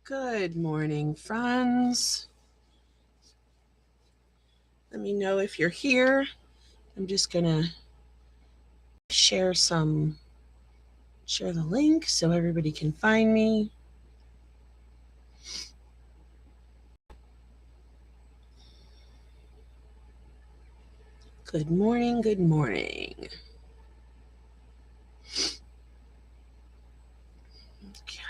Good morning, friends. Let me know if you're here. I'm just gonna share the link so everybody can find me. Good morning, good morning. Okay.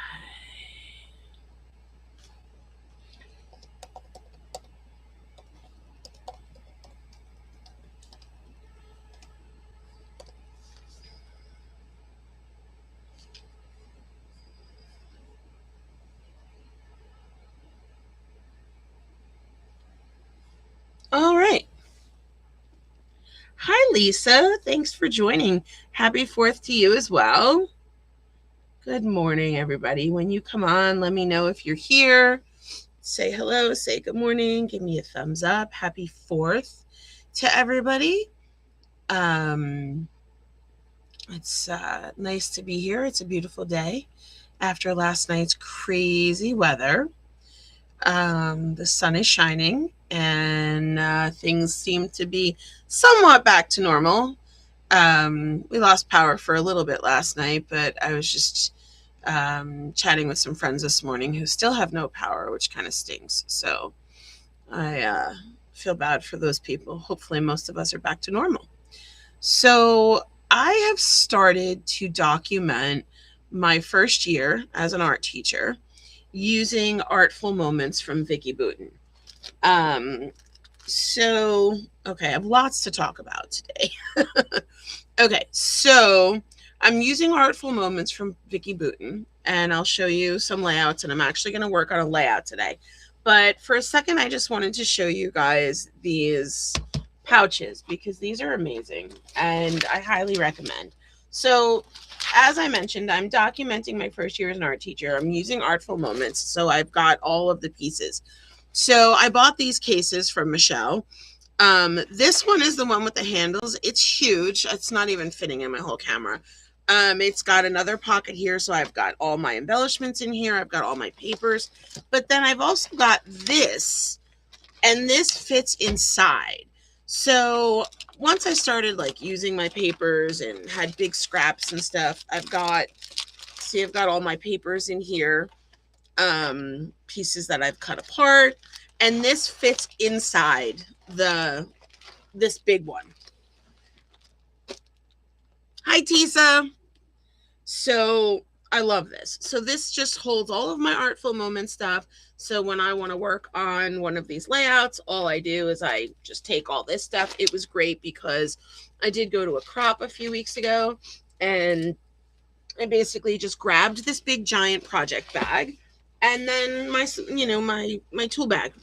All right. Hi, Lisa. Thanks for joining. Happy 4th to you as well. Good morning, everybody. When you come on, let me know if you're here. Say hello, say good morning, give me a thumbs up. Happy 4th to everybody. It's nice to be here. It's a beautiful day after last night's crazy weather. The sun is shining and things seem to be somewhat back to normal. We lost power for a little bit last night, but I was just chatting with some friends this morning who still have no power, which kind of stinks. So I feel bad for those people. Hopefully most of us are back to normal. So I have started to document my first year as an art teacher using Artful Moments from Vicki Boutin. Okay, I have lots to talk about today. Okay, so I'm using Artful Moments from Vicki Boutin, and I'll show you some layouts, and I'm actually going to work on a layout today. But for a second, I just wanted to show you guys these pouches because these are amazing and I highly recommend. So as I mentioned, I'm documenting my first year as an art teacher. I'm using Artful Moments, so I've got all of the pieces. So I bought these cases from Michelle. This one is the one with the handles. It's huge. It's not even fitting in my whole camera. It's got another pocket here, so I've got all my embellishments in here. I've got all my papers, but then I've also got this, and this fits inside. So once I started like using my papers and had big scraps and stuff, I've got all my papers in here, pieces that I've cut apart, and this fits inside this big one. Hi, Tisa. So I love this. So this just holds all of my Artful Moment stuff. So when I want to work on one of these layouts, all I do is I just take all this stuff. It was great because I did go to a crop a few weeks ago, and I basically just grabbed this big giant project bag and then my tool bag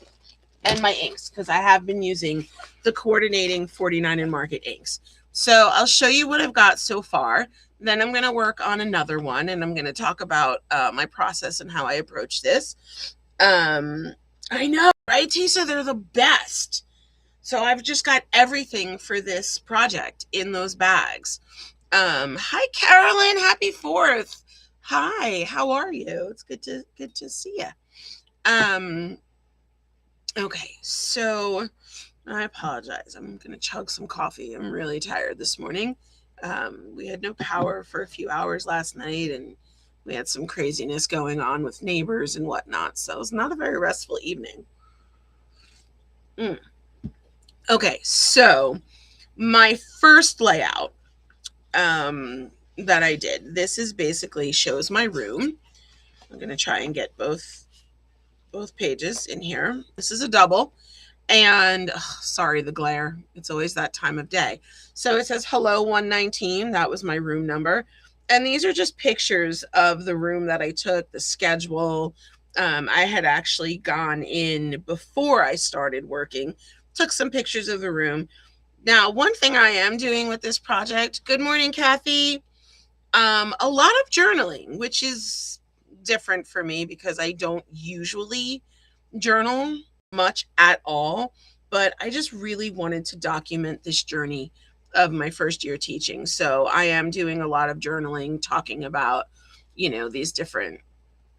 and my inks, because I have been using the coordinating 49 and Market inks. So I'll show you what I've got so far. Then I'm going to work on another one, and I'm going to talk about my process and how I approach this. I know, right, Tisa? They're the best. So I've just got everything for this project in those bags. Hi, Carolyn. Happy 4th. Hi, how are you? It's good to see you. Okay, so I apologize. I'm going to chug some coffee. I'm really tired this morning. We had no power for a few hours last night, and we had some craziness going on with neighbors and whatnot. So it was not a very restful evening. Okay, so my first layout that I did, this is basically shows my room. I'm going to try and get both pages in here. This is a double. And sorry, the glare. It's always that time of day. So it says hello 119. That was my room number. And these are just pictures of the room that I took, the schedule. I had actually gone in before I started working, took some pictures of the room. Now, one thing I am doing with this project, good morning, Kathy. A lot of journaling, which is different for me because I don't usually journal much at all, but I just really wanted to document this journey of my first year teaching. So I am doing a lot of journaling, talking about, these different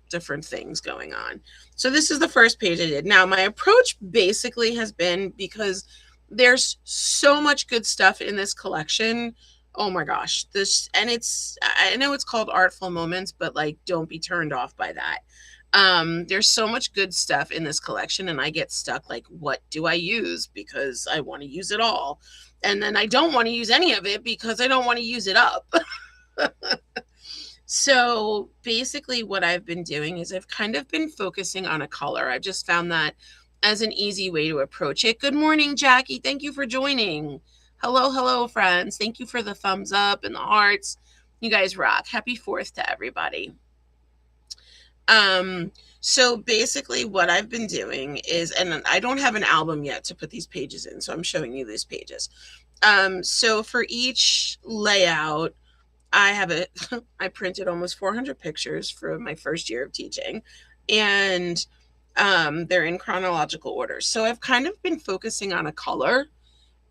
different things going on. So this is the first page I did. Now my approach basically has been, because there's so much good stuff in this collection. Oh my gosh, this, and it's, I know it's called Artful Moments, but like, don't be turned off by that. There's so much good stuff in this collection, and I get stuck like, what do I use? Because I want to use it all. And then I don't want to use any of it because I don't want to use it up. So basically what I've been doing is I've kind of been focusing on a color. I've just found that as an easy way to approach it. Good morning, Jackie. Thank you for joining. Hello, hello, friends. Thank you for the thumbs up and the hearts. You guys rock. Happy 4th to everybody. So basically what I've been doing is, and I don't have an album yet to put these pages in, so I'm showing you these pages. So for each layout, I have it. I printed almost 400 pictures for my first year of teaching, and they're in chronological order. So I've kind of been focusing on a color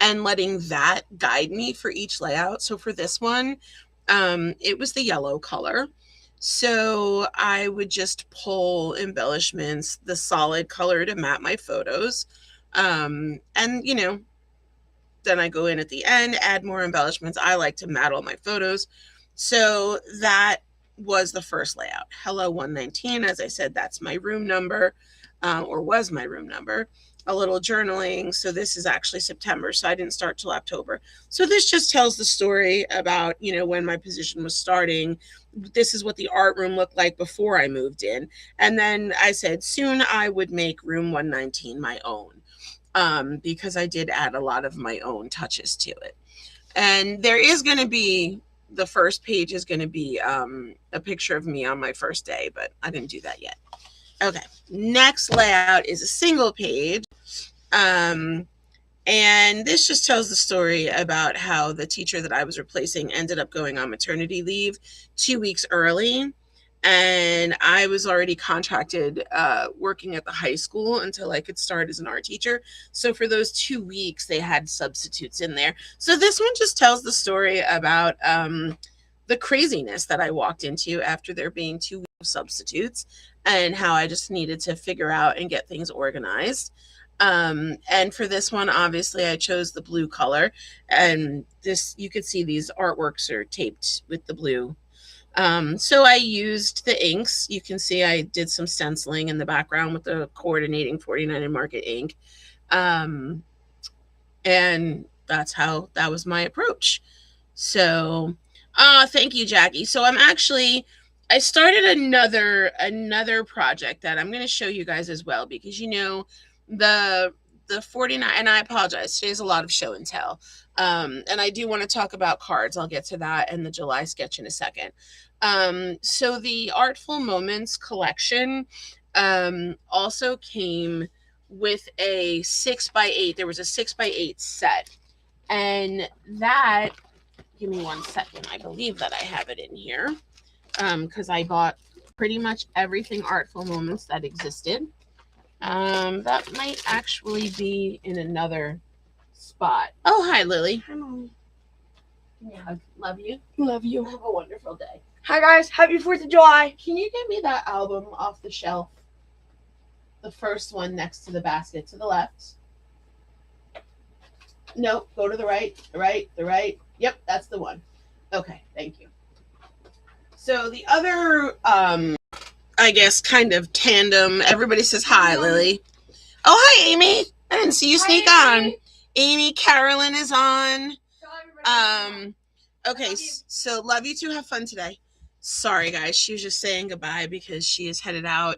and letting that guide me for each layout. So for this one, it was the yellow color. So I would just pull embellishments, the solid color to map my photos. And, you know, then I go in at the end, add more embellishments. I like to mat all my photos. So that was the first layout. Hello 119. As I said, that's my room number, or was my room number. A little journaling. So this is actually September. So I didn't start till October. So this just tells the story about, you know, when my position was starting. This is what the art room looked like before I moved in. And then I said soon I would make room 119 my own, because I did add a lot of my own touches to it. And there is going to be, the first page is going to be a picture of me on my first day, but I didn't do that yet. Okay, next layout is a single page. And this just tells the story about how the teacher that I was replacing ended up going on maternity leave 2 weeks early. And I was already contracted working at the high school until I could start as an art teacher. So for those 2 weeks, they had substitutes in there. So this one just tells the story about the craziness that I walked into after there being 2 weeks of substitutes, and how I just needed to figure out and get things organized. And for this one, obviously I chose the blue color, and this, you could see these artworks are taped with the blue. So I used the inks. You can see I did some stenciling in the background with the coordinating 49 and Market ink. And that was my approach. So, thank you, Jackie. So I started another project that I'm going to show you guys as well, because, you know, the 49, and I apologize, today's a lot of show and tell. And I do want to talk about cards. I'll get to that and the July sketch in a second. So the Artful Moments collection also came with a 6x8. There was a 6x8 set, and that, give me 1 second. I believe that I have it in here, because I bought pretty much everything Artful Moments that existed. That might actually be in another spot. Oh, hi, Lily. Hi, Mom. Yeah, love you. Love you. Have a wonderful day. Hi, guys. Happy 4th of July. Can you get me that album off the shelf? The first one next to the basket, to the left. No, go to the right, the right. Yep, that's the one. Okay, thank you. So the other, I guess, kind of tandem, everybody says hi, Lily. Oh, hi, Amy. I didn't see you sneak on. Amy, Carolyn is on. Okay, so love you too. Have fun today. Sorry, guys. She was just saying goodbye because she is headed out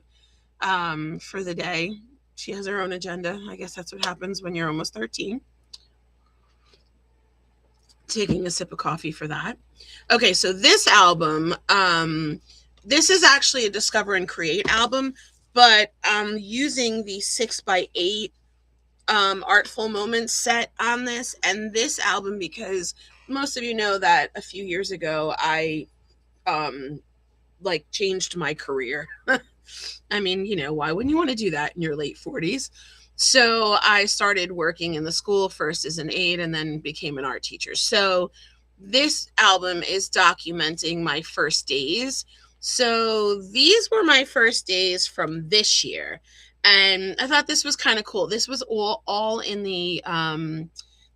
for the day. She has her own agenda. I guess that's what happens when you're almost 13. Taking a sip of coffee for that. Okay, so this album, this is actually a Discover and Create album, but I'm using the 6x8 Artful Moments set on this, and this album, because most of you know that a few years ago I like changed my career. I mean, you know, why wouldn't you want to do that in your late 40s? So I started working in the school first as an aide and then became an art teacher. So this album is documenting my first days So these were my first days from this year. And I thought this was kind of cool. This was all in the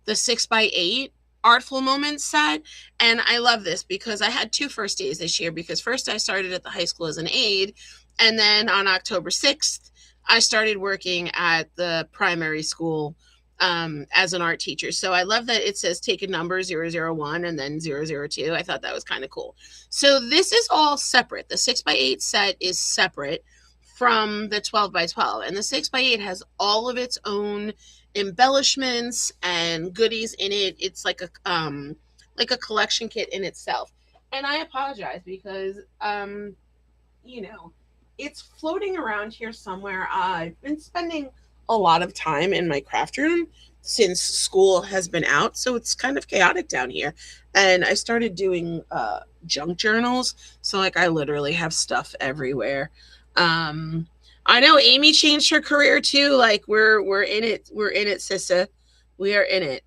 6x8 Artful Moments set. And I love this because I had two first days this year, because first I started at the high school as an aide, and then on October 6th, I started working at the primary school as an art teacher. So I love that it says take a number 001 and then 002. I thought that was kind of cool. So this is all separate. The 6x8 set is separate from the 12x12, and the 6x8 has all of its own embellishments and goodies in it. It's like a collection kit in itself. And I apologize because you know, it's floating around here somewhere. I've been spending a lot of time in my craft room since school has been out, so it's kind of chaotic down here. And I started doing junk journals, so like I literally have stuff everywhere. I know Amy changed her career too. Like we're in it. We're in it, Sissa. We are in it.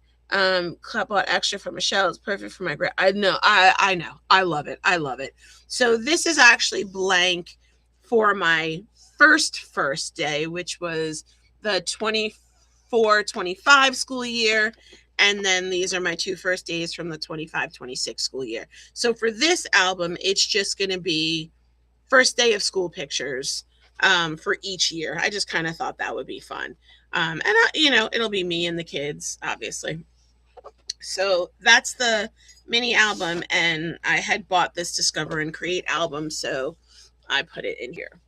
Clap out extra for Michelle. It's perfect for my grad. I know. I know. I love it. I love it. So this is actually blank for my first day, which was the 24-25 school year. And then these are my two first days from the 25-26 school year. So for this album, it's just going to be first day of school pictures for each year. I just kind of thought that would be fun. It'll be me and the kids, obviously. So that's the mini album, and I had bought this Discover and Create album, so I put it in here.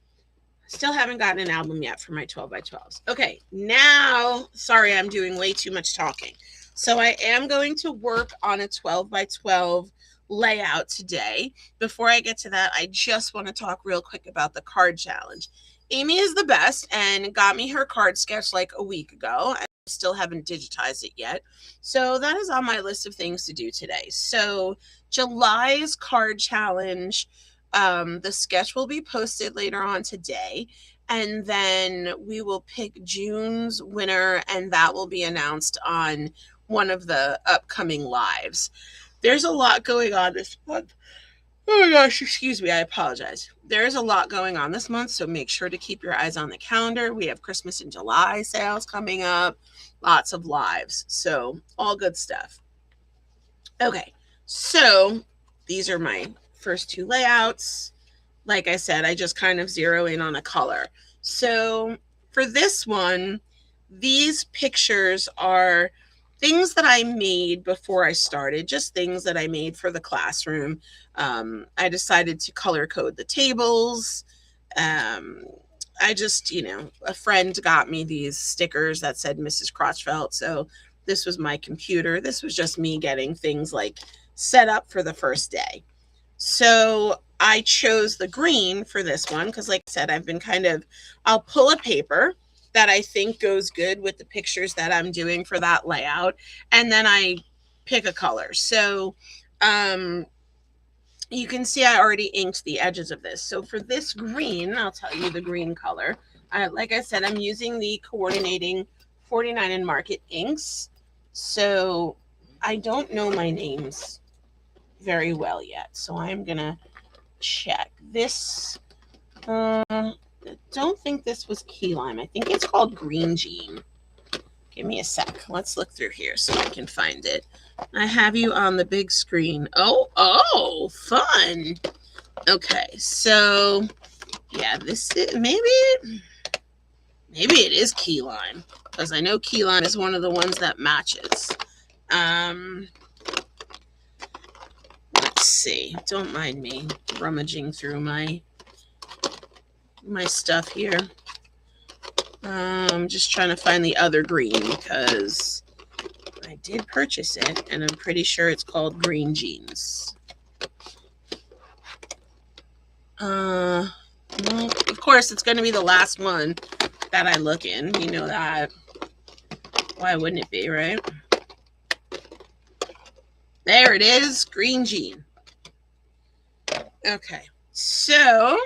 Still haven't gotten an album yet for my 12x12s. Okay, now, sorry, I'm doing way too much talking. So I am going to work on a 12x12 layout today. Before I get to that, I just want to talk real quick about the card challenge. Amy is the best and got me her card sketch like a week ago. I still haven't digitized it yet. So that is on my list of things to do today. So July's card challenge, the sketch will be posted later on today, and then we will pick June's winner, and that will be announced on one of the upcoming lives. There's a lot going on this month. Oh my gosh, excuse me, I apologize. There's a lot going on this month, so make sure to keep your eyes on the calendar. We have Christmas in July sales coming up, lots of lives, so all good stuff. Okay, so these are my first two layouts. Like I said, I just kind of zero in on a color. So for this one, these pictures are things that I made before I started, just things that I made for the classroom. I decided to color code the tables. I just, a friend got me these stickers that said Mrs. Crotchfeld. So this was my computer. This was just me getting things like set up for the first day. So I chose the green for this one because, like I said, I'll pull a paper that I think goes good with the pictures that I'm doing for that layout, and then I pick a color. So you can see I already inked the edges of this. So for this green, I'll tell you the green color. Like I said, I'm using the coordinating 49 and Market inks. So I don't know my names very well yet. So I'm going to check this. Don't think this was key lime. I think it's called green jean. Give me a sec. Let's look through here so I can find it. I have you on the big screen. Oh, fun. Okay, so yeah, this is, maybe it is key lime, because I know key lime is one of the ones that matches. Let's see. Don't mind me rummaging through my stuff here. I'm just trying to find the other green because I did purchase it, and I'm pretty sure it's called green jeans. Well, of course, it's going to be the last one that I look in. You know that. Why wouldn't it be, right? There it is, green jean. Okay, so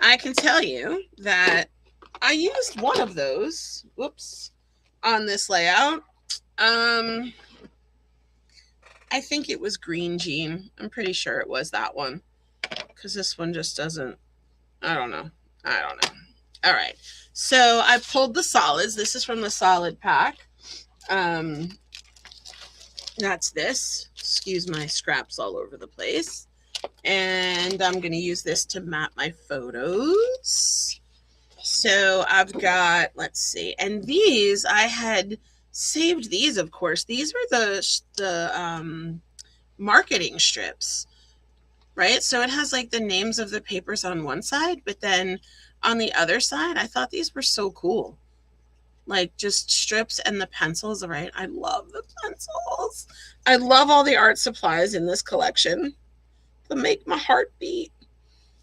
I can tell you that I used one of those, on this layout. I think it was green jean. I'm pretty sure it was that one, because this one just doesn't, I don't know. All right. So I pulled the solids. This is from the solid pack. That's this. Excuse my scraps all over the place. And I'm going to use this to map my photos. So I've got, let's see. And these, I had saved these, of course. These were the marketing strips, right? So it has like the names of the papers on one side, but then on the other side, I thought these were so cool. Like just strips and the pencils, right? I love the pencils. I love all the art supplies in this collection. They make my heart beat.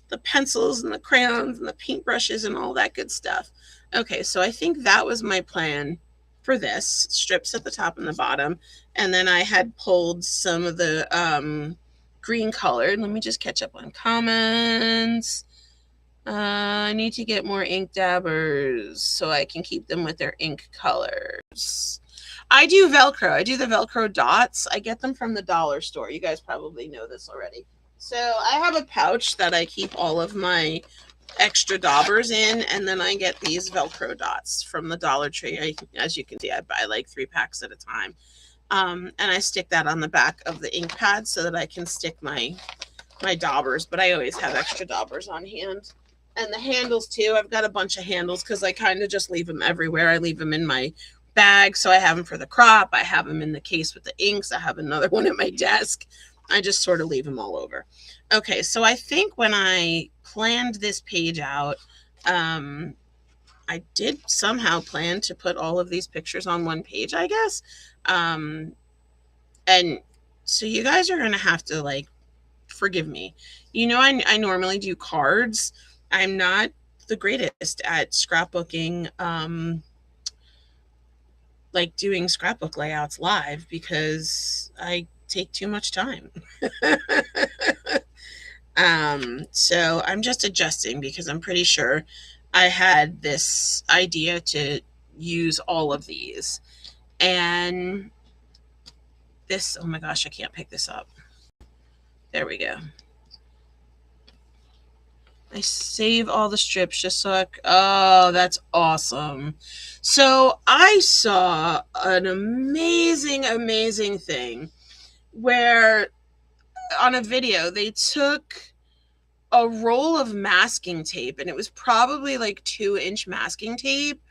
The pencils and the crayons and the paintbrushes and all that good stuff. Okay, so I think that was my plan for this. Strips at the top and the bottom. And then I had pulled some of the green colored. Let me just catch up on comments. I need to get more ink dabbers so I can keep them with their ink colors. I do Velcro. I do the Velcro dots. I get them from the dollar store. You guys probably know this already. So I have a pouch that I keep all of my extra daubers in, and then I get these Velcro dots from the Dollar Tree. As you can see, I buy like 3 packs at a time. And I stick that on the back of the ink pad so that I can stick my daubers, but I always have extra daubers on hand. And the handles too, I've got a bunch of handles because I kind of just leave them everywhere. I leave them in my bag, so I have them for the crop. I have them in the case with the inks. I have another one at my desk. I just sort of leave them all over. Okay, so I think when I planned this page out, I did somehow plan to put all of these pictures on one page, I guess. And so you guys are going to have to like forgive me. You know, I normally do cards. I'm not the greatest at scrapbooking, like doing scrapbook layouts live because I take too much time. So I'm just adjusting because I'm pretty sure I had this idea to use all of these. And this, oh my gosh, I can't pick this up. There we go. I save all the strips just so oh, that's awesome. So I saw an amazing thing where on a video they took a roll of masking tape, and it was probably like 2-inch masking tape,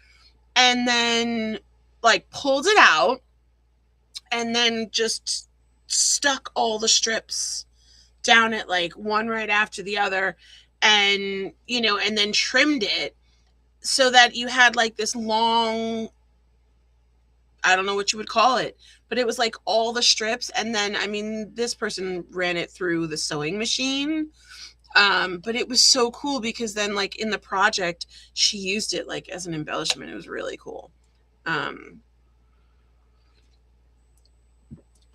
and then like pulled it out and then just stuck all the strips down it, like one right after the other, and you know, and then trimmed it so that you had like this long, I don't know what you would call it, but it was like all the strips. And then, I mean, this person ran it through the sewing machine. But it was so cool because then like in the project, she used it like as an embellishment. It was really cool.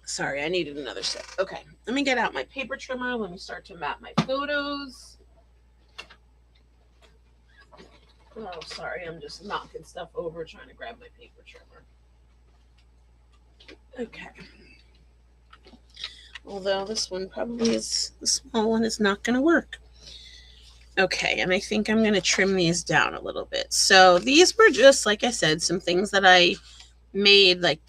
Sorry, I needed another sip. Okay, let me get out my paper trimmer. Let me start to map my photos. Oh, sorry, I'm just knocking stuff over trying to grab my paper trimmer. Okay. Although this one probably is, the small one is not going to work. Okay, and I think I'm going to trim these down a little bit. So these were just, like I said, some things that I made, like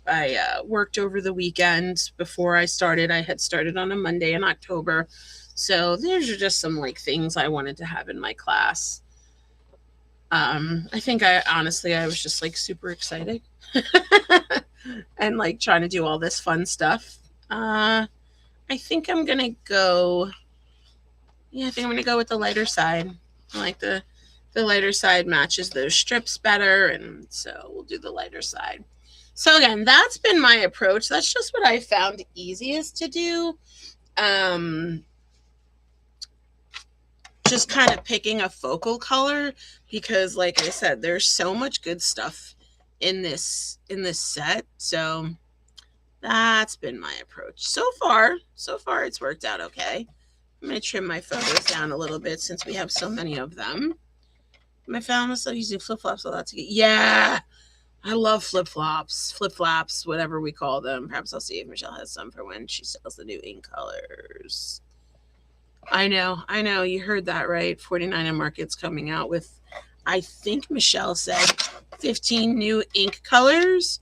I worked over the weekend before I started. I had started on a Monday in October. So these are just some like things I wanted to have in my class. I think I was just like super excited and like trying to do all this fun stuff. I think I'm going to go, I think I'm going to go with the lighter side. I like the lighter side matches those strips better. And so we'll do the lighter side. So again, that's been my approach. That's just what I found easiest to do. Just kind of picking a focal color because like I said, there's so much good stuff in this set. So that's been my approach. So far it's worked out okay. I'm going to trim my photos down a little bit since we have so many of them. I found myself using flip-flops a lot to get, yeah, I love flip-flops, whatever we call them. Perhaps I'll see if Michelle has some for when she sells the new ink colors. I know. You heard that right. 49 and Market's coming out with, I think Michelle said, 15 new ink colors.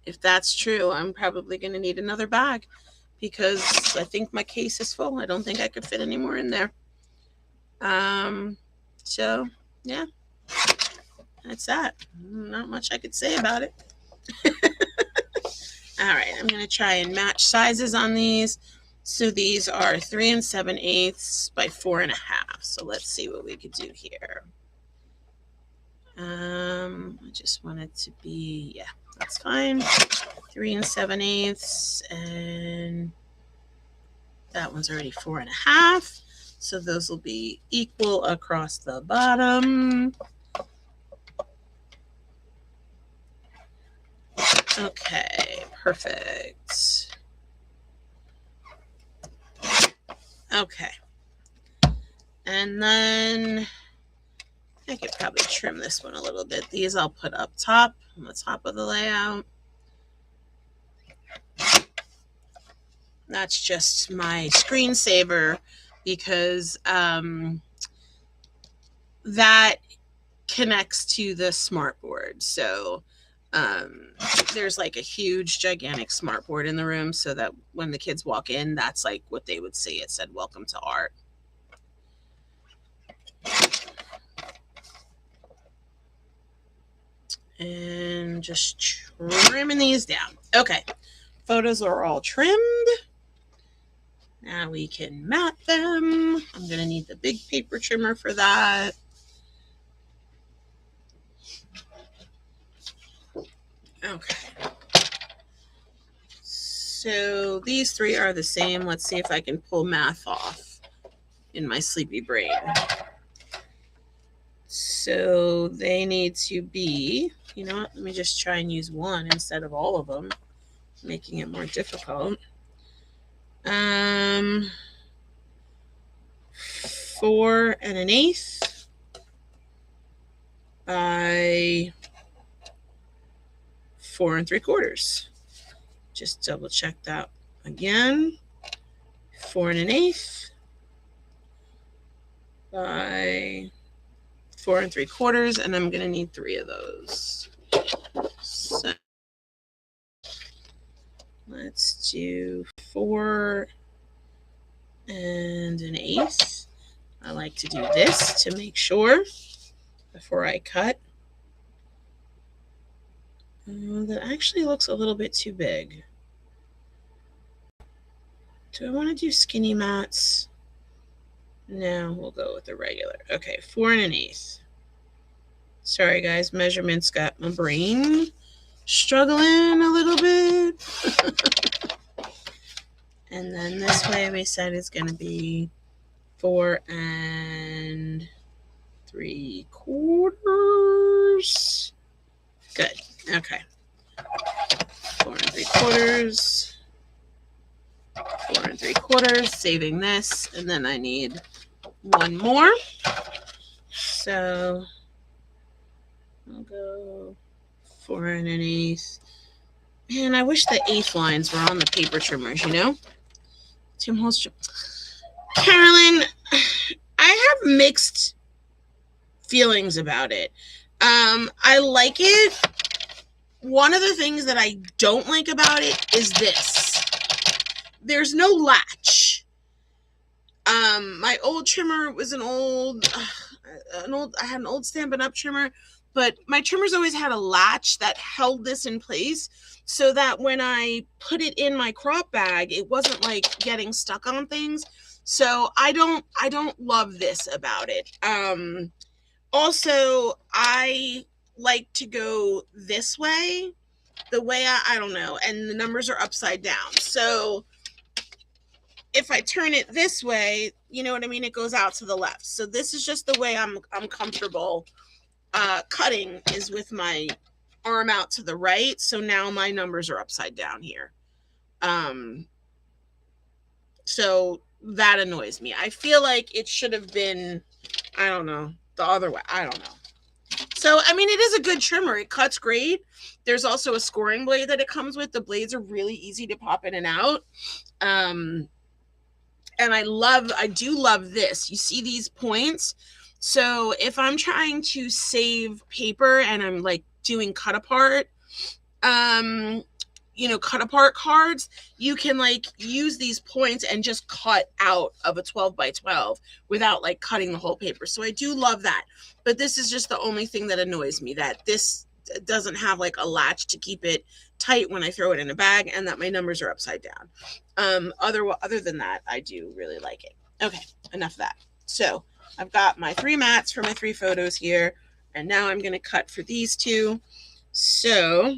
If that's true, I'm probably going to need another bag because I think my case is full. I don't think I could fit any more in there. So yeah, that's that. Not much I could say about it. All right, I'm going to try and match sizes on these. So these are 3 7/8 by 4.5. So let's see what we could do here. I just want it to be, yeah, that's fine. 3 7/8, and that one's already 4.5. So those will be equal across the bottom. Okay, perfect. Okay. And then I could probably trim this one a little bit. These I'll put up top, on the top of the layout. That's just my screensaver because that connects to the smart board. So there's like a huge, gigantic smart board in the room so that when the kids walk in, that's like what they would see. It said, "Welcome to art." And just trimming these down. Okay, photos are all trimmed. Now we can mat them. I'm going to need the big paper trimmer for that. Okay. So these three are the same. Let's see if I can pull math off in my sleepy brain. So they need to be, you know what? Let me just try and use one instead of all of them, making it more difficult. 4 1/8 by 4 3/4. Just double check that again. 4 1/8 by 4 3/4, and I'm going to need 3 of those. So let's do 4 1/8. I like to do this to make sure before I cut. That actually looks a little bit too big. Do I want to do skinny mats? No, we'll go with the regular. Okay, 4 1/8. Sorry guys, measurements got my brain struggling a little bit. And then this way we said it's going to be 4 3/4. Good. Okay. 4 3/4. 4 3/4. Saving this, and then I need one more. So I'll go 4 1/8. Man, I wish the 1/8 lines were on the paper trimmers, you know? Tim Holstrom. Carolyn, I have mixed feelings about it. I like it. One of the things that I don't like about it is this. There's no latch. My old trimmer was I had an old Stampin' Up trimmer, but my trimmers always had a latch that held this in place so that when I put it in my crop bag, it wasn't like getting stuck on things. So I don't love this about it. Also, I like to go this way, the way I don't know, and the numbers are upside down. So if I turn it this way, you know what I mean? It goes out to the left. So this is just the way I'm comfortable cutting, is with my arm out to the right. So now my numbers are upside down here. So that annoys me. I feel like it should have been, I don't know, the other way. I don't know. So, I mean, it is a good trimmer. It cuts great. There's also a scoring blade that it comes with. The blades are really easy to pop in and out. And I do love this. You see these points? So if I'm trying to save paper and I'm like doing cut apart, cut apart cards, you can like use these points and just cut out of a 12 by 12 without like cutting the whole paper. So I do love that. But this is just the only thing that annoys me, that this doesn't have like a latch to keep it tight when I throw it in a bag, and that my numbers are upside down. Other than that, I do really like it. Okay, enough of that. So I've got my 3 mats for my 3 photos here, and now I'm going to cut for these 2. So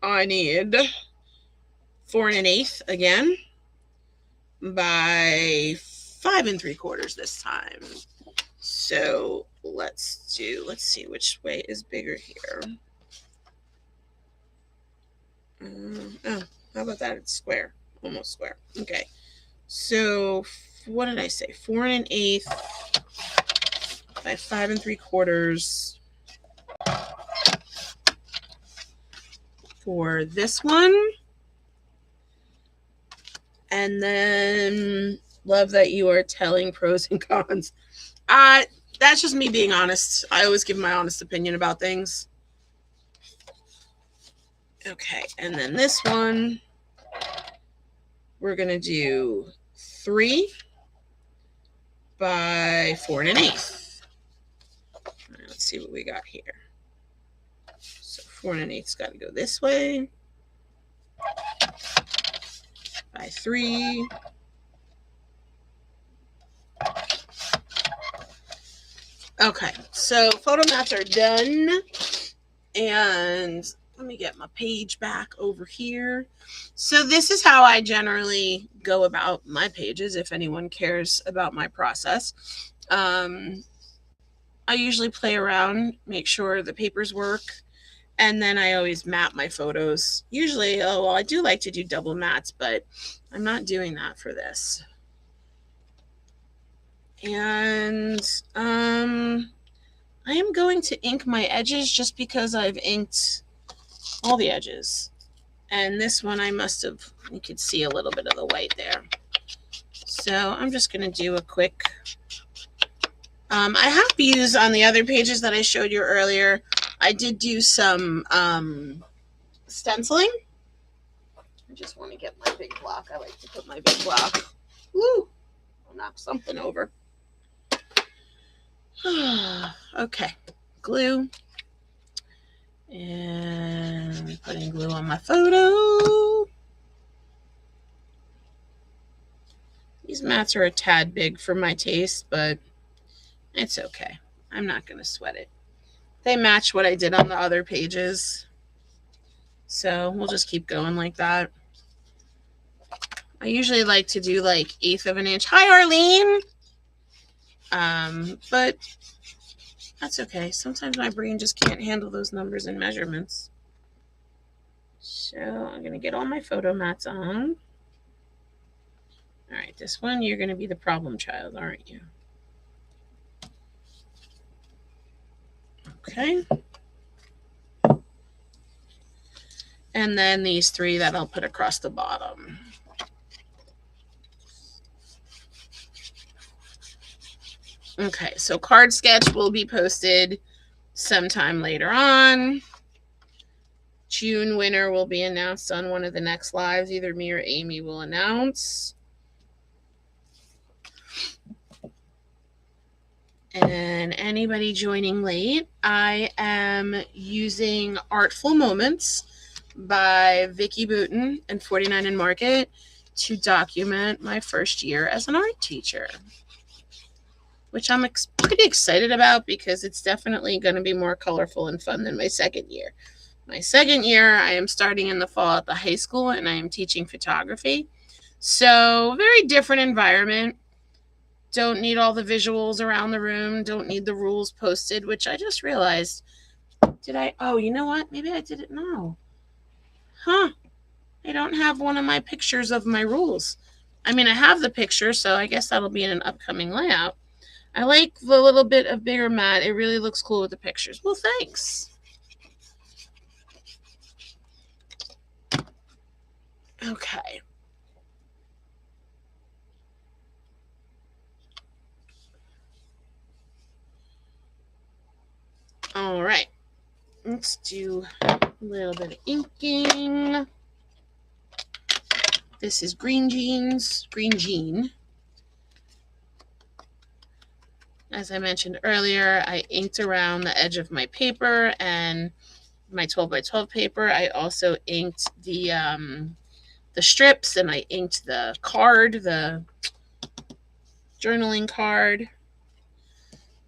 I need 4 1/8 again by 5 3/4 this time. So let's see which way is bigger here. Oh, how about that? It's square, almost square. Okay, so what did I say? 4 1/8 by 5 3/4 for this one. And then love that you are telling pros and cons. That's just me being honest. I always give my honest opinion about things. Okay, and then this one, we're going to do 3 by 4 1/8. All right, let's see what we got here. So 4 1/8's got to go this way. By 3. Okay, so photo mats are done. And let me get my page back over here. So this is how I generally go about my pages, if anyone cares about my process. I usually play around, make sure the papers work, and then I always map my photos. Usually, I do like to do double mats, but I'm not doing that for this. And I am going to ink my edges just because I've inked all the edges. And this one you could see a little bit of the white there. So I'm just going to do a quick, I have used on the other pages that I showed you earlier, I did do some stenciling. I just want to get my big block. I like to put my big block. Woo! I'll knock something over. Okay, glue. And putting glue on my photo. These mats are a tad big for my taste, but it's okay. I'm not going to sweat it. They match what I did on the other pages. So we'll just keep going like that. I usually like to do like 1/8 of an inch. Hi, Arlene! But that's okay. Sometimes my brain just can't handle those numbers and measurements. So I'm going to get all my photo mats on. All right, this one, you're going to be the problem child, aren't you? Okay. And then these 3 that I'll put across the bottom. Okay, so card sketch will be posted sometime later on. June winner will be announced on one of the next lives. Either me or Amy will announce. And anybody joining late, I am using Artful Moments by Vicki Boutin and 49 and Market to document my first year as an art teacher, which I'm pretty excited about because it's definitely going to be more colorful and fun than my second year. My second year, I am starting in the fall at the high school, and I am teaching photography. So very different environment. Don't need all the visuals around the room. Don't need the rules posted, which I just realized. Oh, you know what? Maybe I didn't know. Huh. I don't have one of my pictures of my rules. I mean, I have the picture, so I guess that'll be in an upcoming layout. I like the little bit of bigger mat. It really looks cool with the pictures. Well, thanks. Okay. All right. Let's do a little bit of inking. This is Green Gene. As I mentioned earlier, I inked around the edge of my paper and my 12 by 12 paper. I also inked the strips, and I inked the card, the journaling card.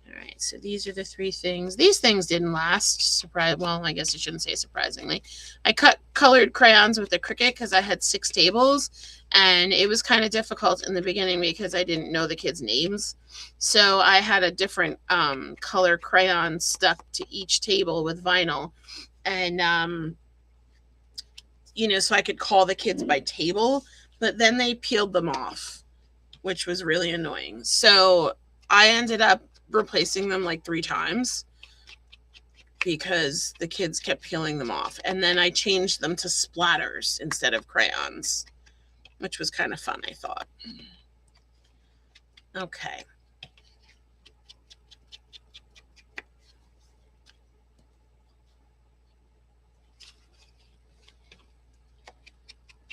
All right, so these are the three things. These things didn't last. Well, I guess I shouldn't say surprisingly. I cut colored crayons with the Cricut because I had 6 tables, and it was kind of difficult in the beginning because I didn't know the kids' names. So I had a different color crayon stuck to each table with vinyl, and so I could call the kids by table, but then they peeled them off, which was really annoying. So I ended up replacing them like 3 times because the kids kept peeling them off. And then I changed them to splatters instead of crayons, which was kind of fun, I thought. Okay.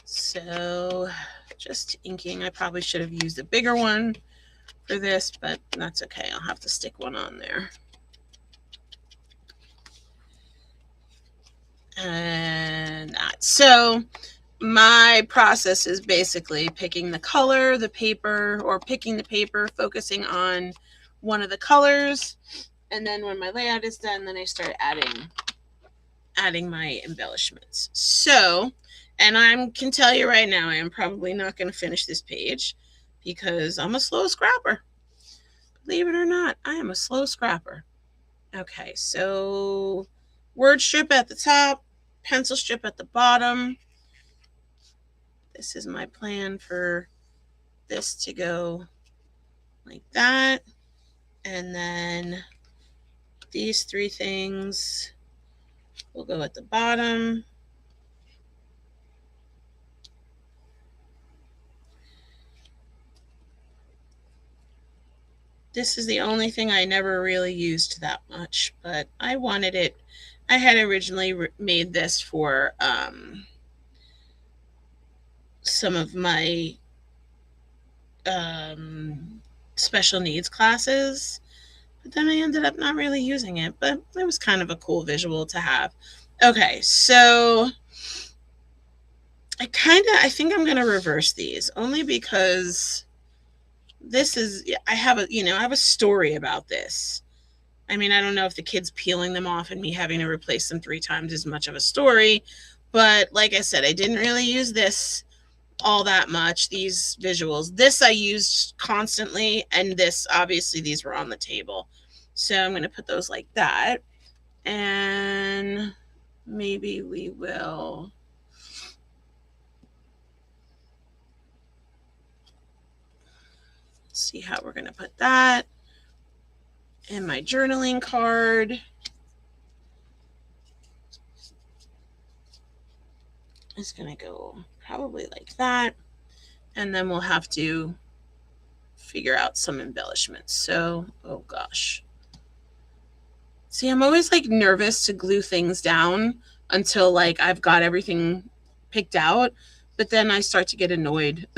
So just inking. I probably should have used a bigger one for this, but that's okay. I'll have to stick one on there. And that. So my process is basically picking the color, the paper, or picking the paper, focusing on one of the colors, and then when my layout is done, then I start adding my embellishments. So, and I can tell you right now, I am probably not going to finish this page because I'm a slow scrapper. Believe it or not, I am a slow scrapper. Okay, so word strip at the top, pencil strip at the bottom. This is my plan for this to go like that. And then these 3 things will go at the bottom. This is the only thing I never really used that much, but I wanted it. I had originally made this for some of my special needs classes, but then I ended up not really using it, but it was kind of a cool visual to have. Okay, so I think I'm going to reverse these only because this is, I have a story about this. I mean, I don't know if the kids peeling them off and me having to replace them 3 times is much of a story, but like I said, I didn't really use this all that much, these visuals. This I used constantly, and this, obviously, these were on the table. So I'm going to put those like that, and maybe we will see how we're going to put that. And my journaling card is going to go probably like that. And then we'll have to figure out some embellishments. So, oh gosh. See, I'm always like nervous to glue things down until like I've got everything picked out. But then I start to get annoyed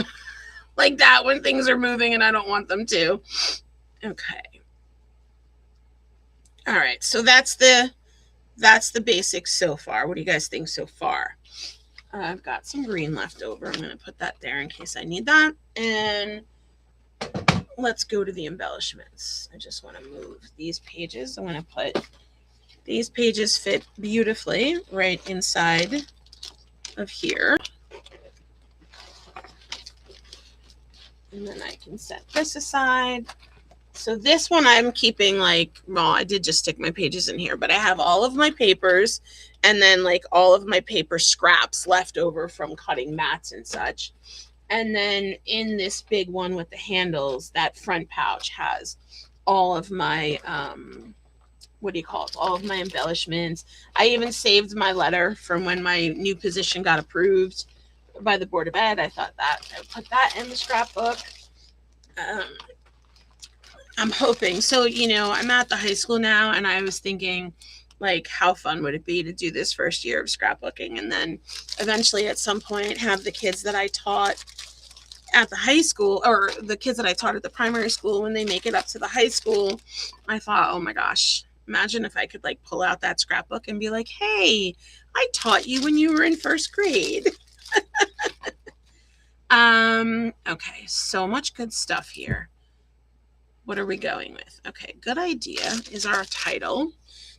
like that when things are moving and I don't want them to. Okay. All right, so that's the basics so far. What do you guys think so far? I've got some green left over. I'm going to put that there in case I need that. And let's go to the embellishments. I just want to move these pages. I want to put these pages fit beautifully right inside of here. And then I can set this aside. So this one I'm keeping well, I did just stick my pages in here, but I have all of my papers and then like all of my paper scraps left over from cutting mats and such. And then in this big one with the handles, that front pouch has all of my, all of my embellishments. I even saved my letter from when my new position got approved by the Board of Ed. I thought that I would put that in the scrapbook. I'm hoping. So, I'm at the high school now, and I was thinking, like, how fun would it be to do this first year of scrapbooking, and then eventually at some point have the kids that I taught at the high school, or the kids that I taught at the primary school, when they make it up to the high school. I thought, oh my gosh, imagine if I could like pull out that scrapbook and be like, hey, I taught you when you were in first grade. Okay, so much good stuff here. What are we going with? Okay, good idea is our title.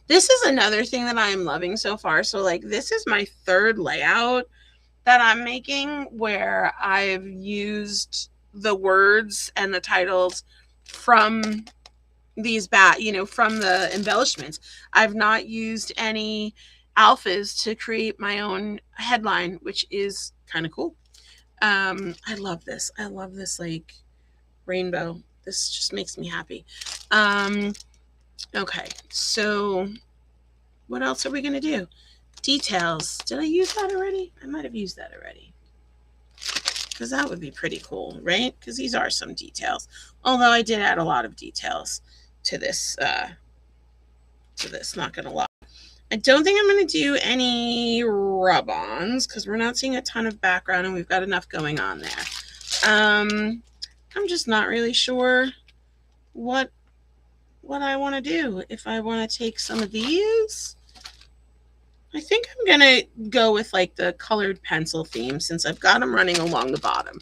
This is another thing that I am loving so far. So, like, this is my third layout that I'm making where I've used the words and the titles from these from the embellishments. I've not used any alphas to create my own headline, which is kind of cool. I love this. I love this like rainbow. This just makes me happy. Okay, so what else are we gonna do? Details. Did I use that already? I might have used that already. Because that would be pretty cool, right? Because these are some details. Although I did add a lot of details to this, not gonna lie. I don't think I'm gonna do any rub-ons because we're not seeing a ton of background and we've got enough going on there. I'm just not really sure what I want to do. If I want to take some of these, I think I'm gonna go with like the colored pencil theme since I've got them running along the bottom.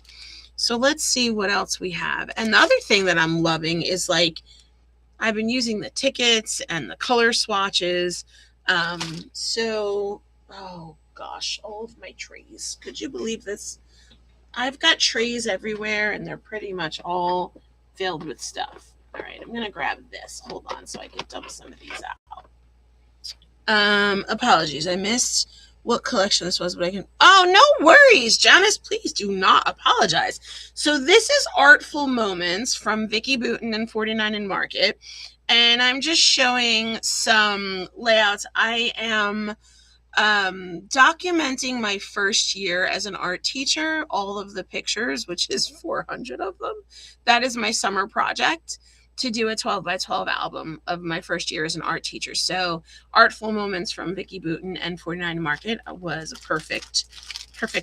So let's see what else we have. And the other thing that I'm loving is like I've been using the tickets and the color swatches. Oh gosh, all of my trays. Could you believe this? I've got trays everywhere and they're pretty much all filled with stuff. All right, I'm gonna grab this. Hold on so I can dump some of these out. Apologies. I missed what collection this was, but I can. Oh, no worries, Janice. Please do not apologize. So this is Artful Moments from Vicki Boutin and 49 in Market, and I'm just showing some layouts. I am documenting my first year as an art teacher, all of the pictures, which is 400 of them. That is my summer project, to do a 12 by 12 album of my first year as an art teacher. So Artful Moments from Vicki Boutin and 49 Market was a perfect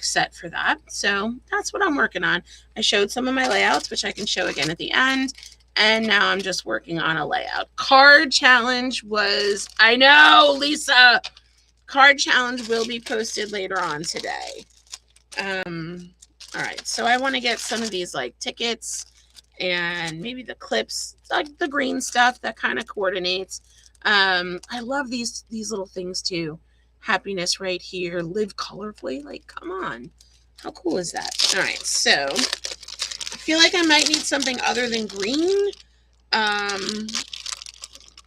set for that. So that's what I'm working on. I showed some of my layouts, which I can show again at the end. And now I'm just working on a layout. Card challenge was, I know, Lisa, card challenge will be posted later on today. All right, so I want to get some of these like tickets and maybe the clips, like the green stuff that kind of coordinates. I love these little things too. Happiness right here, live colorfully. Like, come on, how cool is that? All right, so I feel like I might need something other than green,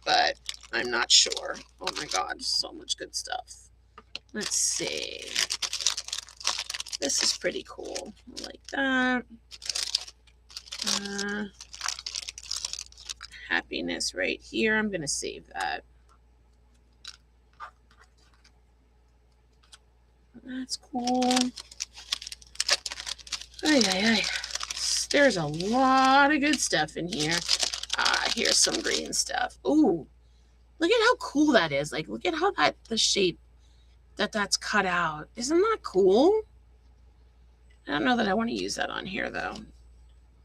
but I'm not sure. Oh my God, so much good stuff. Let's see. This is pretty cool. I like that. Happiness right here. I'm going to save that. That's cool. There's a lot of good stuff in here. Here's some green stuff. Ooh, look at how cool that is. Like, look at how the shape that's cut out. Isn't that cool? I don't know that I want to use that on here, though.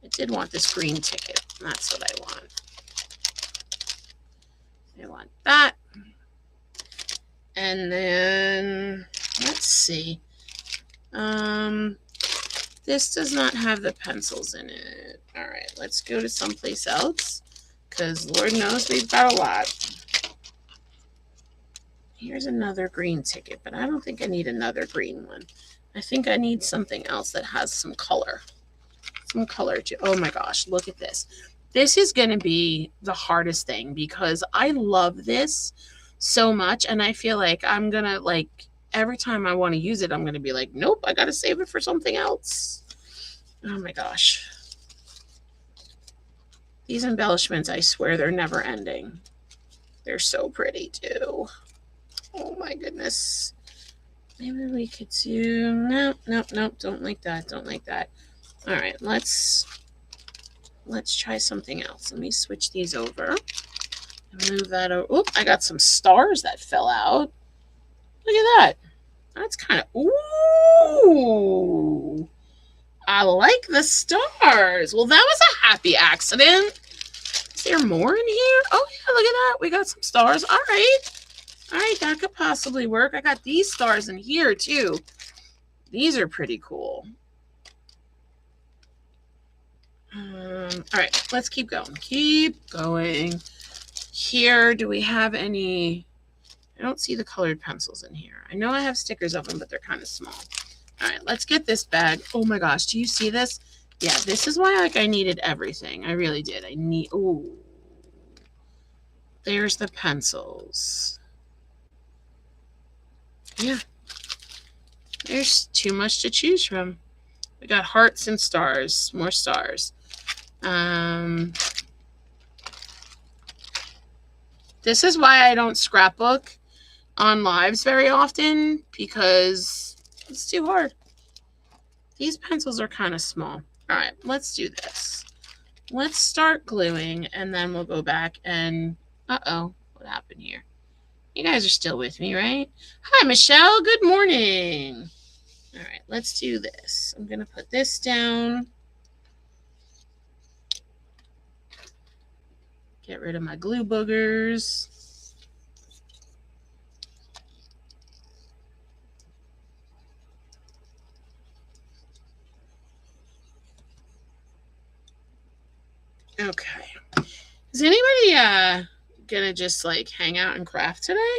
I did want this green ticket. That's what I want. I want that. And then, let's see. This does not have the pencils in it. All right, let's go to someplace else, because Lord knows we've got a lot. Here's another green ticket, but I don't think I need another green one. I think I need something else that has some color. Some color too. Oh my gosh, look at this. This is going to be the hardest thing because I love this so much, and I feel like I'm going to, like, every time I want to use it, I'm going to be like, nope, I got to save it for something else. Oh my gosh. These embellishments, I swear they're never ending. They're so pretty too. Oh my goodness. Maybe we could do, nope, don't like that. All right, let's let's try something else. Let me switch these over and move that over. Oop, I got some stars that fell out. Look at that. That's kind of, ooh, I like the stars. Well, that was a happy accident. Is there more in here? Oh, yeah, look at that. We got some stars. All right. All right, that could possibly work. I got these stars in here, too. These are pretty cool. All right, let's keep going. Keep going. Here, do we have any? I don't see the colored pencils in here. I know I have stickers of them, but they're kind of small. All right, let's get this bag. Oh my gosh, do you see this? Yeah, this is why I needed everything. I really did. Ooh. There's the pencils. Yeah. There's too much to choose from. We got hearts and stars. More stars. This is why I don't scrapbook on lives very often, because it's too hard. These pencils are kind of small. All right, let's do this. Let's start gluing, and then we'll go back and, uh-oh, what happened here? You guys are still with me, right? Hi, Michelle. Good morning. All right, let's do this. I'm going to put this down. Get rid of my glue boogers. Okay. Is anybody gonna just like hang out and craft today?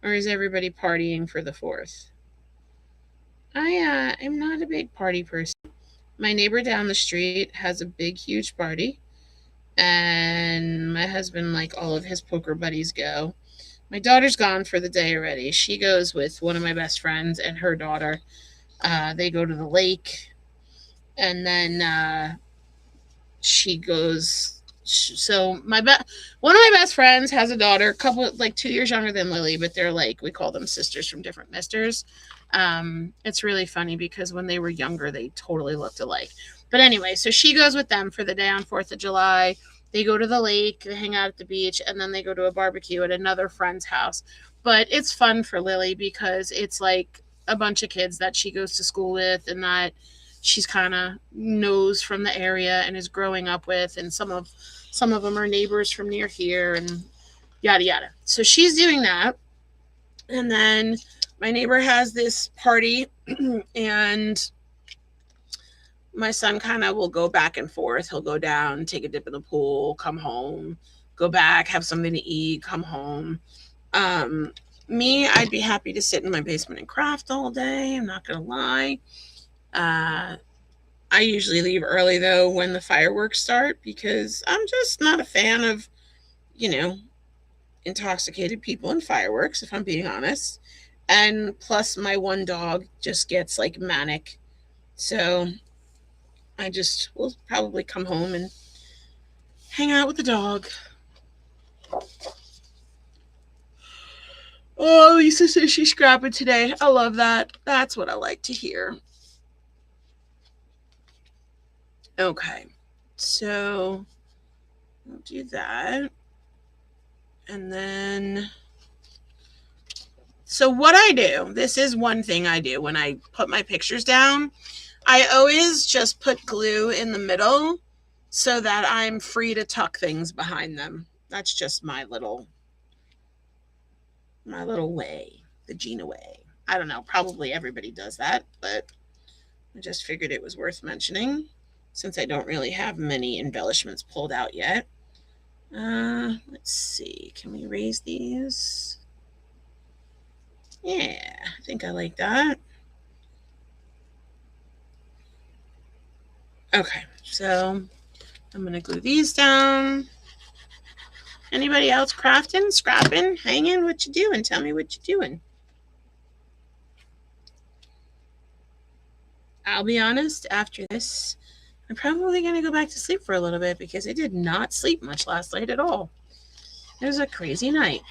Or is everybody partying for the 4th? I'm not a big party person. My neighbor down the street has a big, huge party. And my husband, like all of his poker buddies, go. My daughter's gone for the day already. She goes with one of my best friends and her daughter. They go to the lake. And then she goes. So one of my best friends has a daughter, like 2 years younger than Lily, but they're like, we call them sisters from different misters. It's really funny because when they were younger, they totally looked alike. But anyway, so she goes with them for the day on 4th of July. They go to the lake, they hang out at the beach, and then they go to a barbecue at another friend's house. But it's fun for Lily because it's like a bunch of kids that she goes to school with and that she's kind of knows from the area and is growing up with, and some of them are neighbors from near here and yada yada. So she's doing that. And then my neighbor has this party and my son kind of will go back and forth. He'll go down, take a dip in the pool, come home, go back, have something to eat, come home. Me, I'd be happy to sit in my basement and craft all day. I'm not going to lie. I usually leave early, though, when the fireworks start, because I'm just not a fan of, intoxicated people and fireworks, if I'm being honest. And plus, my one dog just gets, like, manic. So I just will probably come home and hang out with the dog. Oh, Lisa says she's scrapping today. I love that. That's what I like to hear. Okay, so we'll do that. And then, so what I do, this is one thing I do when I put my pictures down. I always just put glue in the middle so that I'm free to tuck things behind them. That's just my little way, the Gina way. I don't know, probably everybody does that, but I just figured it was worth mentioning since I don't really have many embellishments pulled out yet. Let's see, can we raise these? Yeah, I think I like that. Okay, so I'm going to glue these down. Anybody else crafting, scrapping, hanging? What you doing? Tell me what you're doing. I'll be honest, after this, I'm probably going to go back to sleep for a little bit because I did not sleep much last night at all. It was a crazy night.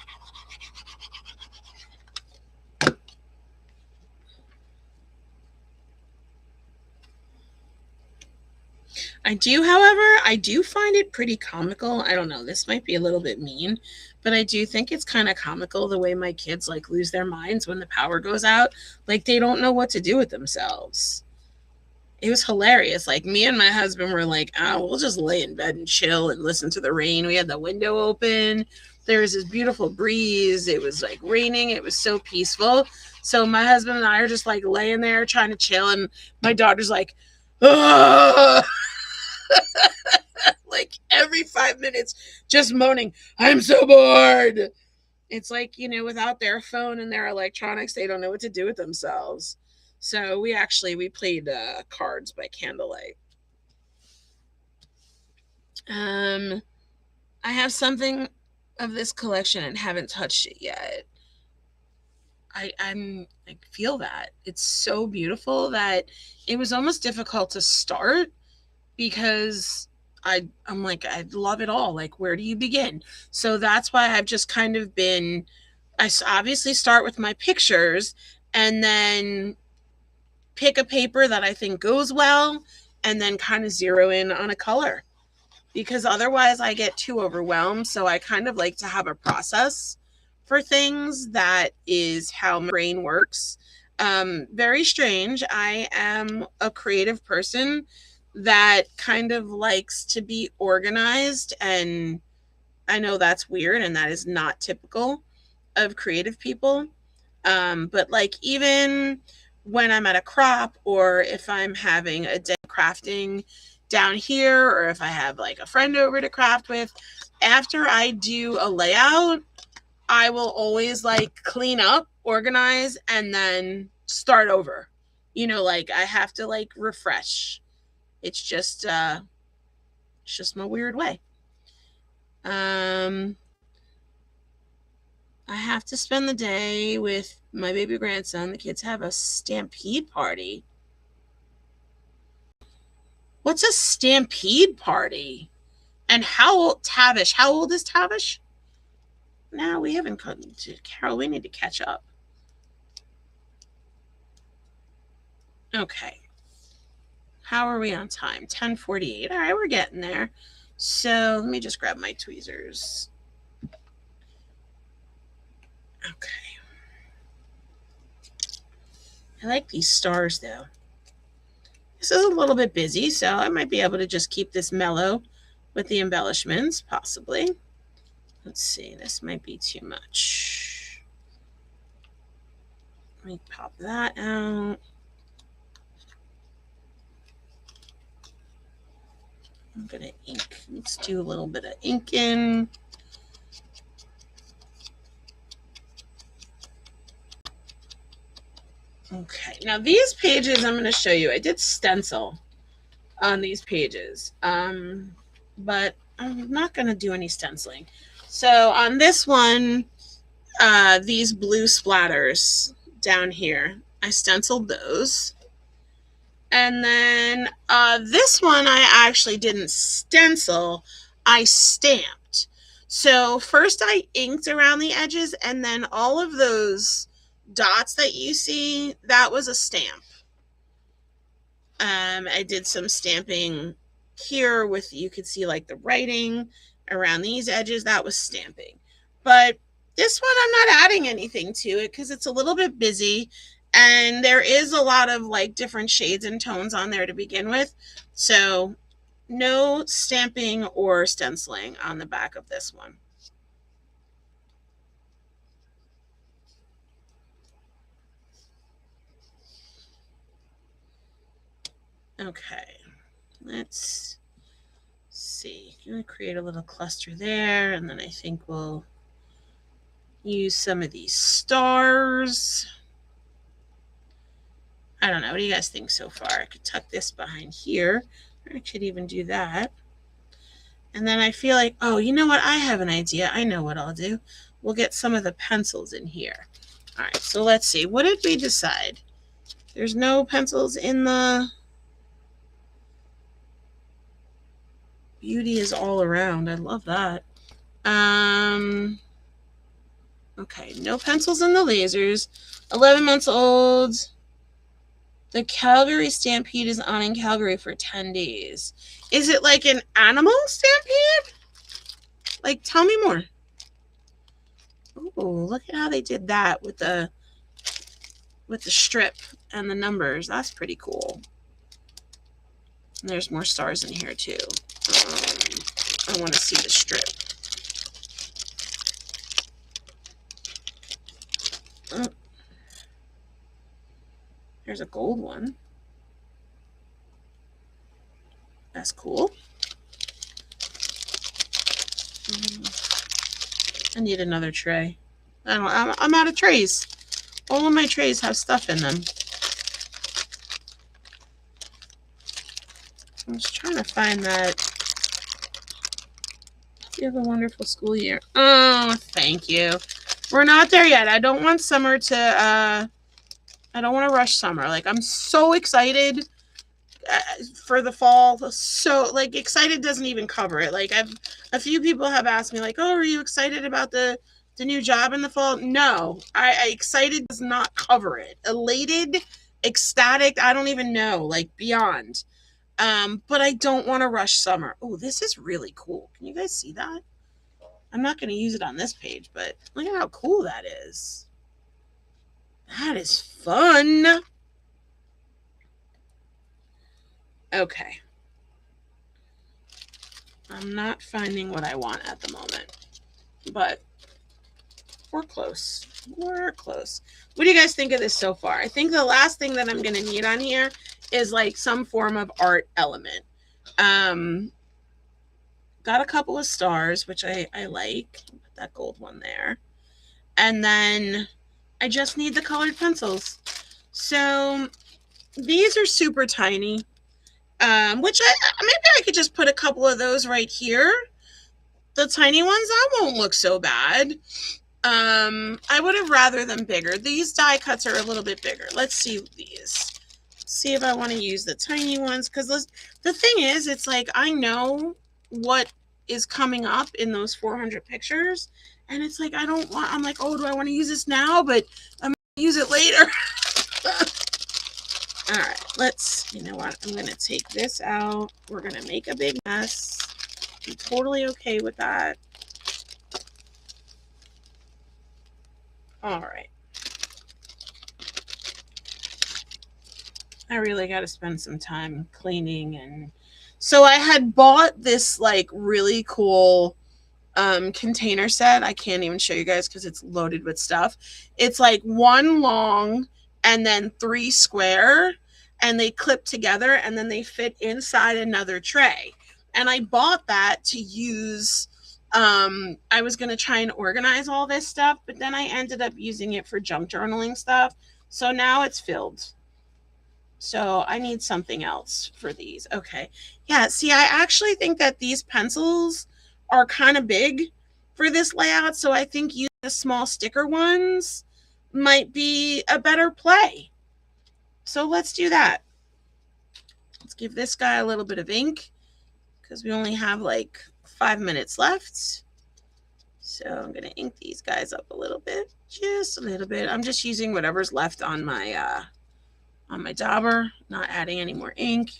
I do, however, I do find it pretty comical. I don't know, this might be a little bit mean, but I do think it's kind of comical the way my kids like lose their minds when the power goes out. Like they don't know what to do with themselves. It was hilarious. Like me and my husband were like, oh, we'll just lay in bed and chill and listen to the rain. We had the window open. There was this beautiful breeze. It was like raining. It was so peaceful. So my husband and I are just like laying there trying to chill. And my daughter's like, oh! Like every 5 minutes, just moaning, I'm so bored. It's like, without their phone and their electronics, they don't know what to do with themselves. So we played cards by candlelight. I have something of this collection and haven't touched it yet. I feel that it's so beautiful that it was almost difficult to start because I'm like, I love it all. Like, where do you begin? So that's why I've just kind of been, I obviously start with my pictures and then pick a paper that I think goes well and then kind of zero in on a color because otherwise I get too overwhelmed. So I kind of like to have a process for things. That is how my brain works. Very strange. I am a creative person that kind of likes to be organized, and I know that's weird and that is not typical of creative people. But like even when I'm at a crop or if I'm having a day crafting down here or if I have like a friend over to craft with, after I do a layout, I will always like clean up, organize, and then start over. Like I have to like refresh. It's just my weird way. I have to spend the day with my baby grandson. The kids have a stampede party. What's a stampede party? And how old Tavish? How old is Tavish? No, we haven't come to Carol. We need to catch up. Okay. How are we on time? 10:48. All right, we're getting there. So let me just grab my tweezers. Okay. I like these stars though. This is a little bit busy, so I might be able to just keep this mellow with the embellishments, possibly. Let's see, this might be too much. Let me pop that out. I'm going to ink. Let's do a little bit of inking. Okay, now these pages I'm going to show you. I did stencil on these pages, but I'm not going to do any stenciling. So on this one, these blue splatters down here, I stenciled those. And then this one I actually didn't stencil, I stamped. So first I inked around the edges, and then all of those dots that you see, that was a stamp. I did some stamping here with, you could see like the writing around these edges, that was stamping. But this one I'm not adding anything to it because it's a little bit busy. And there is a lot of like different shades and tones on there to begin with. So no stamping or stenciling on the back of this one. Okay, let's see. I'm going to create a little cluster there, and then I think we'll use some of these stars. I don't know. What do you guys think so far? I could tuck this behind here. Or I could even do that. And then I feel like, oh, you know what? I have an idea. I know what I'll do. We'll get some of the pencils in here. All right, so let's see. What did we decide? There's no pencils in the... Beauty is all around. I love that. Okay, no pencils in the lasers. 11 months old. The Calgary Stampede is on in Calgary for 10 days. Is it like an animal stampede? Like, tell me more. Oh, look at how they did that with the strip and the numbers. That's pretty cool. And there's more stars in here too. I want to see the strip. Oh. There's a gold one. That's cool. I need another tray. I'm out of trays. All of my trays have stuff in them. I'm just trying to find that. You have a wonderful school year. Oh, thank you. We're not there yet. I don't want summer to, I don't want to rush summer. Like, I'm so excited for the fall. So, like, excited doesn't even cover it. Like, a few people have asked me, like, oh, are you excited about the new job in the fall? No, I excited does not cover it. Elated, ecstatic, I don't even know, like, beyond. But I don't want to rush summer. Oh, this is really cool. Can you guys see that? I'm not going to use it on this page, but look at how cool that is. That is fun. Okay. I'm not finding what I want at the moment, but we're close. We're close. What do you guys think of this so far? I think the last thing that I'm going to need on here is like some form of art element. Got a couple of stars, which I like. Put that gold one there. And then I just need the colored pencils. So these are super tiny, which maybe I could just put a couple of those right here. The tiny ones, that won't look so bad. I would have rather them bigger. These die cuts are a little bit bigger. Let's see these. See if I want to use the tiny ones, because the thing is, it's like I know what is coming up in those 400 pictures, and it's like I'm like, oh, do I want to use this now? But I'm going to use it later. All right, you know what? I'm going to take this out. We're going to make a big mess. I'm totally okay with that. All right. I really got to spend some time cleaning. And so I had bought this like really cool container set. I can't even show you guys because it's loaded with stuff. It's like one long and then 3 square, and they clip together and then they fit inside another tray. And I bought that to use. I was going to try and organize all this stuff, but then I ended up using it for junk journaling stuff. So now it's filled. So I need something else for these. Okay. Yeah, see, I actually think that these pencils are kind of big for this layout. So I think using the small sticker ones might be a better play. So let's do that. Let's give this guy a little bit of ink because we only have like 5 minutes left. So I'm going to ink these guys up a little bit, just a little bit. I'm just using whatever's left on my dauber, not adding any more ink.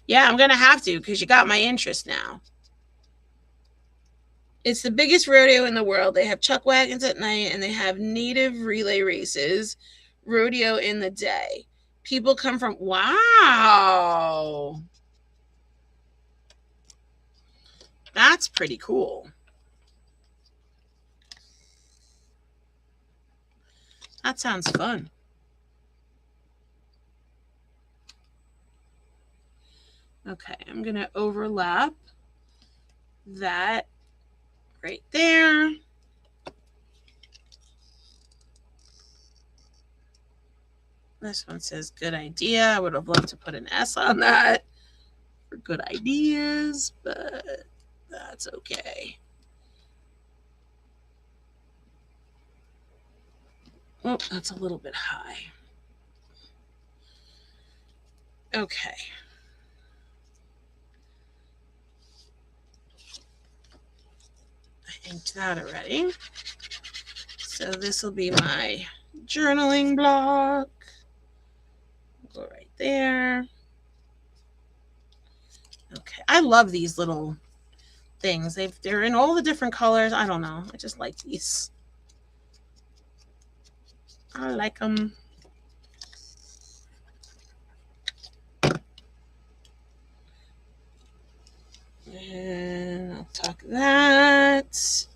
Yeah, I'm going to have to because you got my interest now. It's the biggest rodeo in the world. They have chuck wagons at night and they have native relay races, rodeo in the day. People come from, wow. That's pretty cool. That sounds fun. Okay, I'm going to overlap that right there. This one says good idea. I would have loved to put an S on that for good ideas, but that's okay. Oh, that's a little bit high. Okay. I inked that already. So this will be my journaling block. go right there. Okay, I love these little things. They're in all the different colors. I don't know. I just like these. I like them. And I'll tuck that.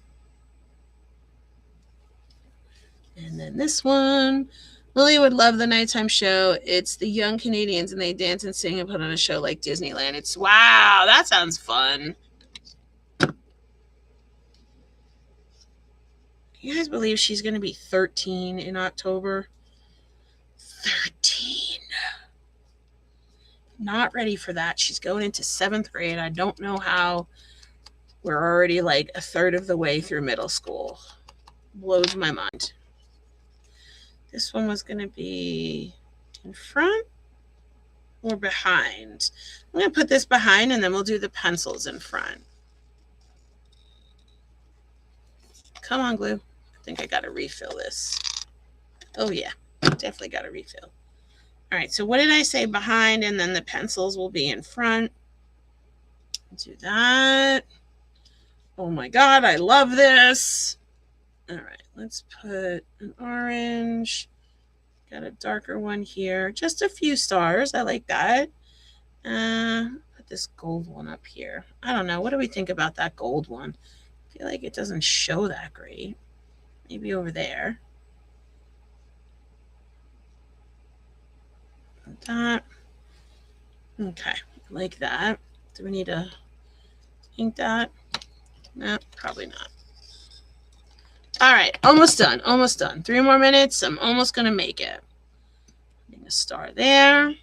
And then this one. Lily would love the nighttime show. It's the young Canadians and they dance and sing and put on a show like Disneyland. It's wow, that sounds fun. Can you guys believe she's going to be 13 in October? 13. Not ready for that. She's going into 7th grade. I don't know how we're already like a third of the way through middle school. Blows my mind. This one was going to be in front or behind. I'm going to put this behind and then we'll do the pencils in front. Come on, glue. I think I got to refill this. Oh, yeah. Definitely got to refill. All right. So what did I say? Behind, and then the pencils will be in front. Do that. Oh, my God. I love this. All right. Let's put an orange. Got a darker one here. Just a few stars. I like that. Put this gold one up here. I don't know. What do we think about that gold one? I feel like it doesn't show that great. Maybe over there. Like that. Okay. Like that. Do we need to ink that? No, probably not. All right. Almost done. Almost done. 3 more minutes. I'm almost going to make it. Putting a star there.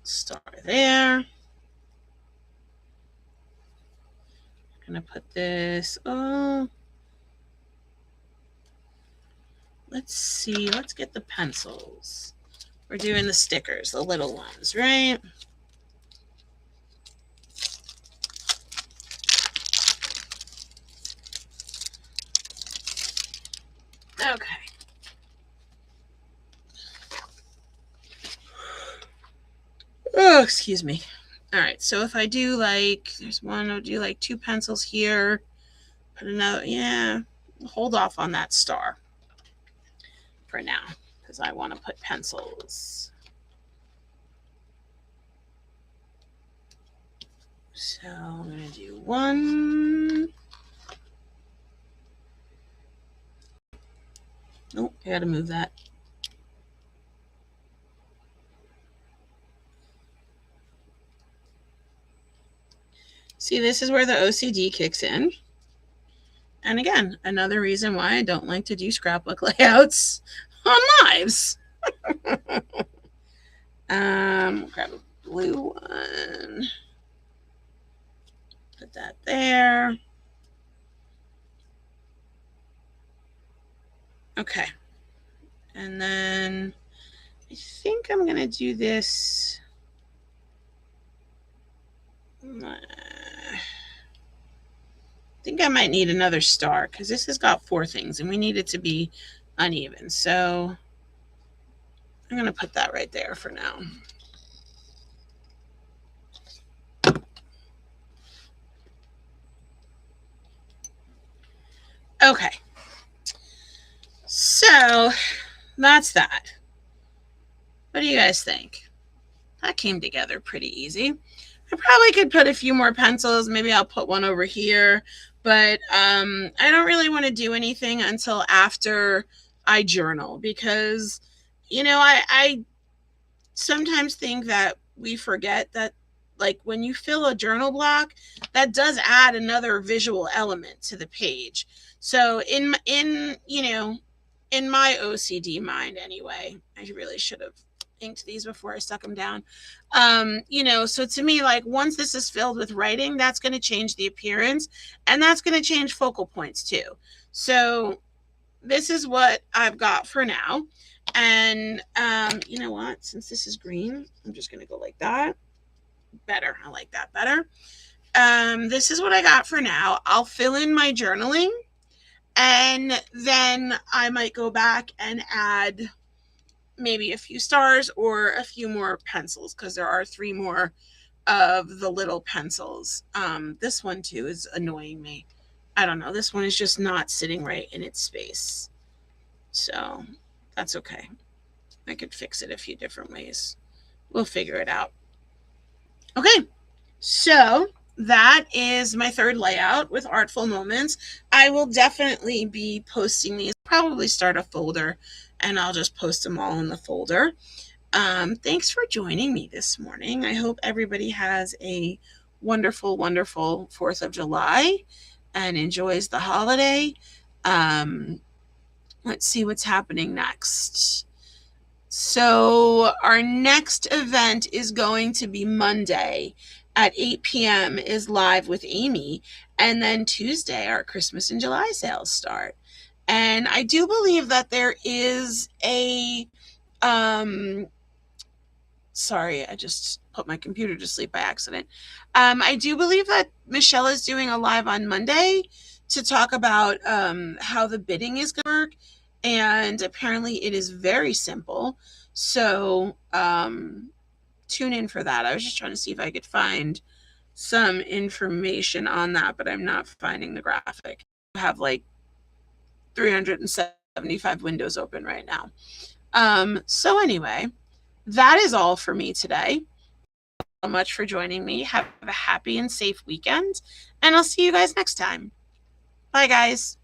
Star there. I'm going to put this. Oh. Let's see. Let's get the pencils. We're doing the stickers, the little ones, right? Okay. Oh, excuse me. All right. So if I do like, there's one, I'll do like 2 pencils here. Put another, yeah. Hold off on that star for now because I want to put pencils. So I'm going to do 1. Nope, I got to move that. See, this is where the OCD kicks in. And again, another reason why I don't like to do scrapbook layouts on lives. Grab a blue one. Put that there. Okay. And then I think I'm going to do this. I think I might need another star because this has got 4 things and we need it to be uneven. So I'm going to put that right there for now. Okay. So that's that. What do you guys think? That came together pretty easy. I probably could put a few more pencils. Maybe I'll put one over here. But I don't really want to do anything until after I journal because, you know, I sometimes think that we forget that, like, when you fill a journal block, that does add another visual element to the page. So in you know, in my OCD mind anyway, I really should have inked these before I stuck them down. You know, so to me, like, once this is filled with writing, that's going to change the appearance and that's going to change focal points too. So this is what I've got for now. And you know what? Since this is green, I'm just going to go like that. Better. I like that better. This is what I got for now. I'll fill in my journaling And then I might go back and add maybe a few stars or a few more pencils, because there are 3 more of the little pencils. This one too is annoying me. I don't know. This one is just not sitting right in its space. So that's okay. I could fix it a few different ways. We'll figure it out. Okay. So that is my 3rd layout with Artful Moments. I will definitely be posting these. Probably start a folder and I'll just post them all in the folder. Thanks for joining me this morning. I hope everybody has a wonderful, wonderful 4th of July and enjoys the holiday. Let's see what's happening next. So our next event is going to be Monday at 8 p.m. is Live with Amy. And then Tuesday, our Christmas in July sales start. And I do believe that there is a, sorry, I just put my computer to sleep by accident. I do believe that Michelle is doing a live on Monday to talk about how the bidding is going to work. And apparently it is very simple. So tune in for that. I was just trying to see if I could find some information on that, but I'm not finding the graphic. I have like 375 windows open right now. So anyway, that is all for me today. Thank you so much for joining me. Have a happy and safe weekend, and I'll see you guys next time. Bye, guys.